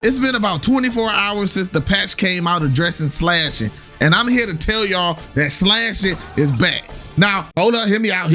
It's been about 24 hours since the patch came out addressing slashing, and I'm here to tell y'all that slashing is back. Now, hold up, hear me out.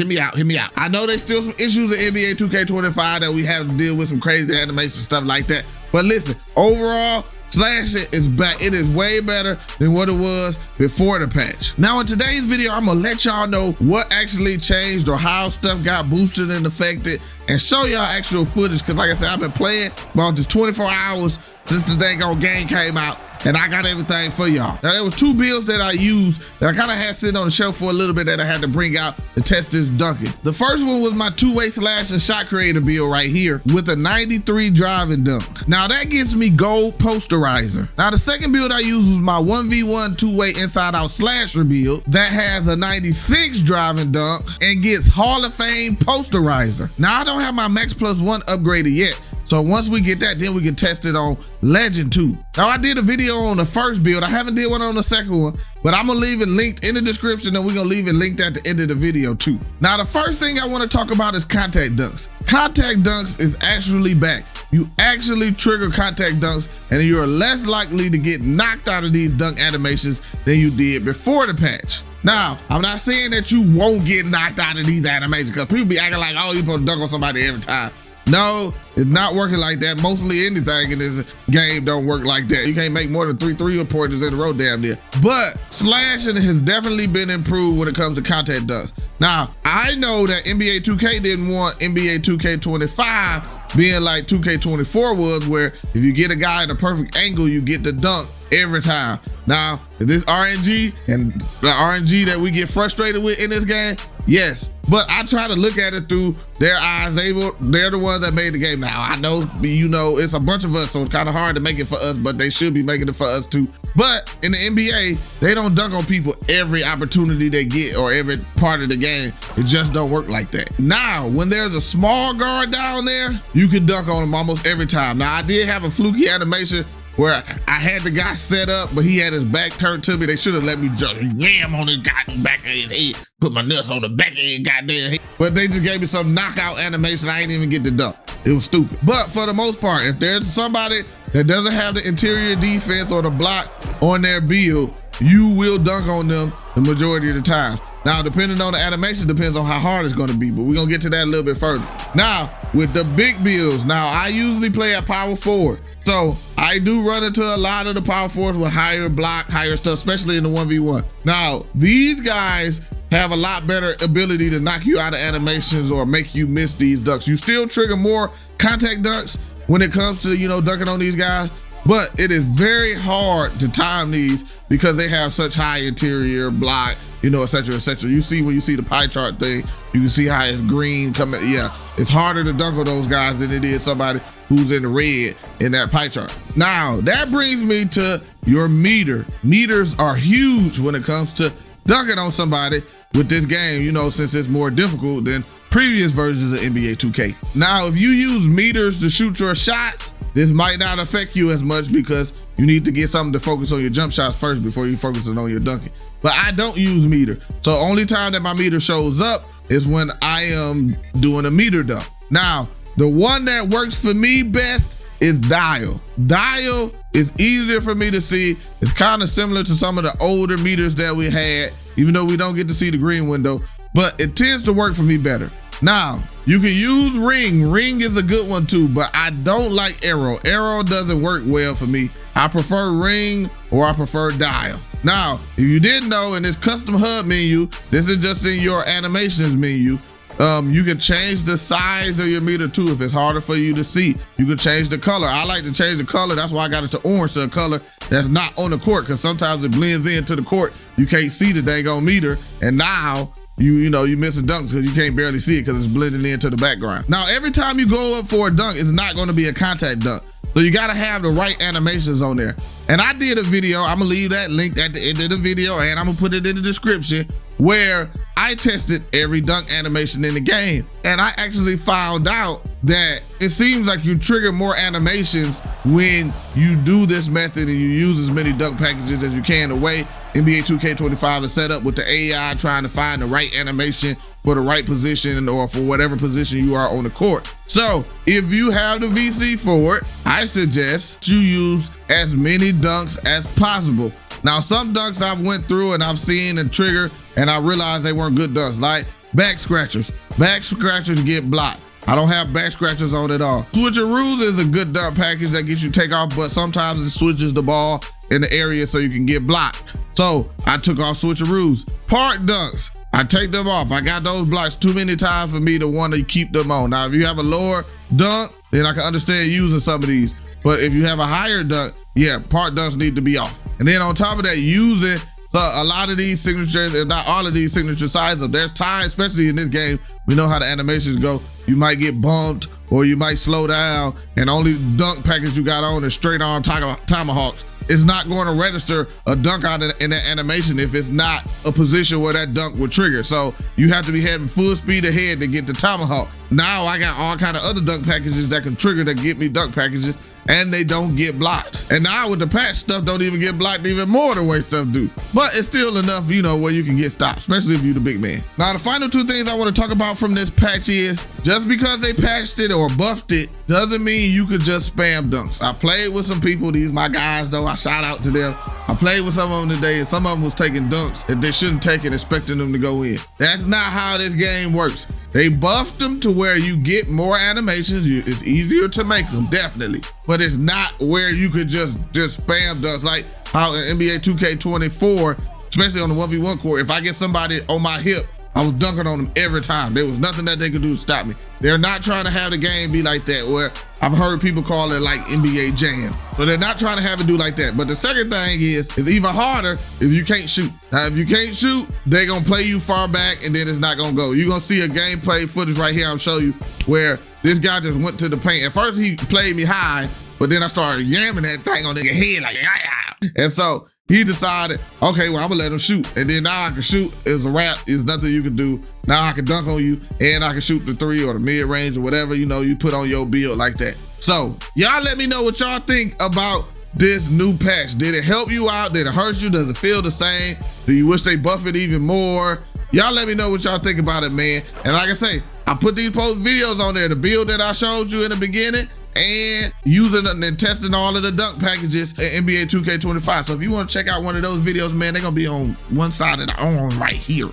I know there's still some issues in NBA 2K25 that we have to deal with, some crazy animation stuff like that. But listen, overall, slashing is back. It is way better than what it was before the patch. Now in today's video, I'm gonna let y'all know what actually changed or how stuff got boosted and affected, and show y'all actual footage. Cause like I said, I've been playing about just 24 hours since the dang old game came out, and I got everything for y'all. Now there was two builds that I used that I kind of had sitting on the shelf for a little bit that I had to bring out to test this dunking. The first one was my two-way slash and shot creator build right here with a 93 driving dunk. Now that gets me gold posterizer. Now the second build I used was my 1v1 two-way inside out slasher build that has a 96 driving dunk and gets Hall of Fame posterizer. Now I don't have my Max Plus 1 upgraded yet, so once we get that, then we can test it on Legend 2. Now I did a video on the first build. I haven't did one on the second one, but I'm gonna leave it linked in the description, and we're gonna leave it linked at the end of the video too. Now the first thing I wanna talk about is contact dunks. Contact dunks is actually back. You actually trigger contact dunks, and you're less likely to get knocked out of these dunk animations than you did before the patch. Now, I'm not saying that you won't get knocked out of these animations, because people be acting like, oh, you're supposed to dunk on somebody every time. No, it's not working like that. Mostly anything in this game don't work like that. You can't make more than 3 3-pointers in a row damn near. But slashing has definitely been improved when it comes to contact dunks. Now, I know that NBA 2K didn't want NBA 2K25 being like 2K24 was, where if you get a guy in a perfect angle, you get the dunk every time. Now, is this RNG and the RNG that we get frustrated with in this game? Yes, but I try to look at it through their eyes. They're the ones that made the game. Now, I know, you know, it's a bunch of us, so it's kind of hard to make it for us, but they should be making it for us too. But in the NBA, they don't dunk on people every opportunity they get or every part of the game. It just don't work like that. Now, when there's a small guard down there, you can dunk on them almost every time. Now, I did have a fluky animation where I had the guy set up, but he had his back turned to me. They should have let me just yam on his goddamn back of his head, put my nuts on the back of his goddamn head. But they just gave me some knockout animation. I ain't even get the dunk. It was stupid. But for the most part, if there's somebody that doesn't have the interior defense or the block on their build, you will dunk on them the majority of the time. Now, depending on the animation, depends on how hard it's gonna be, but we're gonna get to that a little bit further. Now, with the big builds, now I usually play at power forward. So I do run into a lot of the power forwards with higher block, higher stuff, especially in the 1v1. Now, these guys have a lot better ability to knock you out of animations or make you miss these dunks. You still trigger more contact dunks when it comes to, you know, dunking on these guys, but it is very hard to time these because they have such high interior block, you know, et cetera, et cetera. You see, when you see the pie chart thing, you can see how it's green coming. Yeah, it's harder to dunk on those guys than it is somebody who's in the red in that pie chart. Now, that brings me to your meter. Meters are huge when it comes to dunking on somebody with this game, you know, since it's more difficult than previous versions of NBA 2K. Now, if you use meters to shoot your shots, this might not affect you as much because you need to get something to focus on your jump shots first before you focus on your dunking. But I don't use meter. So only time that my meter shows up is when I am doing a meter dunk. Now, the one that works for me best is dial. Dial is easier for me to see. It's kind of similar to some of the older meters that we had, even though we don't get to see the green window, but it tends to work for me better. Now, you can use ring. Ring is a good one too, but I don't like arrow. Arrow doesn't work well for me. I prefer ring or I prefer dial. Now, if you didn't know, in this custom HUD menu, this is just in your animations menu, you can change the size of your meter too if it's harder for you to see. You can change the color. I like to change the color. That's why I got it to orange, to a color that's not on the court, because sometimes it blends into the court. You can't see the dang on meter, and now you know you miss a dunk because you can't barely see it because it's blending into the background. Now, every time you go up for a dunk, it's not going to be a contact dunk. So you gotta have the right animations on there. And I did a video, I'm gonna leave that link at the end of the video, and I'm gonna put it in the description, where I I tested every dunk animation in the game, and I actually found out that it seems like you trigger more animations when you do this method and you use as many dunk packages as you can. The way NBA 2K25 is set up with the AI trying to find the right animation for the right position or for whatever position you are on the court. So if you have the VC for it, I suggest you use as many dunks as possible. Now, some dunks I've went through and I've seen and triggered and I realized they weren't good dunks, like back scratchers. Back scratchers get blocked. I don't have back scratchers on at all. Switcheroos is a good dunk package that gets you takeoff, but sometimes it switches the ball in the area so you can get blocked. So I took off switcheroos. Park dunks, I take them off. I got those blocks too many times for me to want to keep them on. Now, if you have a lower dunk, then I can understand using some of these. But if you have a higher dunk, yeah, park dunks need to be off. And then on top of that, using a lot of these signatures, if not all of these signature sizes, there's times, especially in this game, we know how the animations go. You might get bumped or you might slow down, and only dunk package you got on is straight on tomahawks. It's not going to register a dunk out in that animation if it's not a position where that dunk would trigger. So you have to be heading full speed ahead to get the tomahawk. Now I got all kind of other dunk packages that can trigger that get me dunk packages, and they don't get blocked. And now with the patch, stuff don't even get blocked even more the way stuff do. But it's still enough, you know, where you can get stopped, especially if you're the big man. Now, the final two things I want to talk about from this patch is, just because they patched it or buffed it doesn't mean you could just spam dunks. I played with some people, these my guys though, I shout out to them. I played with some of them today, and some of them was taking dunks that they shouldn't take it, expecting them to go in. That's not how this game works. They buffed them to where you get more animations. It's easier to make them, definitely. But it's not where you could just spam dunks like how in NBA 2K24, especially on the 1v1 court, if I get somebody on my hip, I was dunking on them every time. There was nothing that they could do to stop me. They're not trying to have the game be like that, where I've heard people call it like NBA Jam. So they're not trying to have it do like that. But the second thing is, it's even harder if you can't shoot. Now, if you can't shoot, they're gonna play you far back and then it's not gonna go. You're gonna see a gameplay footage right here, I'll show you, where this guy just went to the paint. At first he played me high, but then I started yamming that thing on nigga head like, ah. And so he decided, okay, well, I'm gonna let him shoot. And then now I can shoot, it's a wrap, it's nothing you can do. Now I can dunk on you, and I can shoot the three or the mid-range or whatever, you know, you put on your build like that. So y'all let me know what y'all think about this new patch. Did it help you out? Did it hurt you? Does it feel the same? Do you wish they buff it even more? Y'all let me know what y'all think about it, man. And like I say, I put these post videos on there, the build that I showed you in the beginning, and using and testing all of the dunk packages in NBA 2K25. So if you want to check out one of those videos, man, they're gonna be on one side of the arm right here.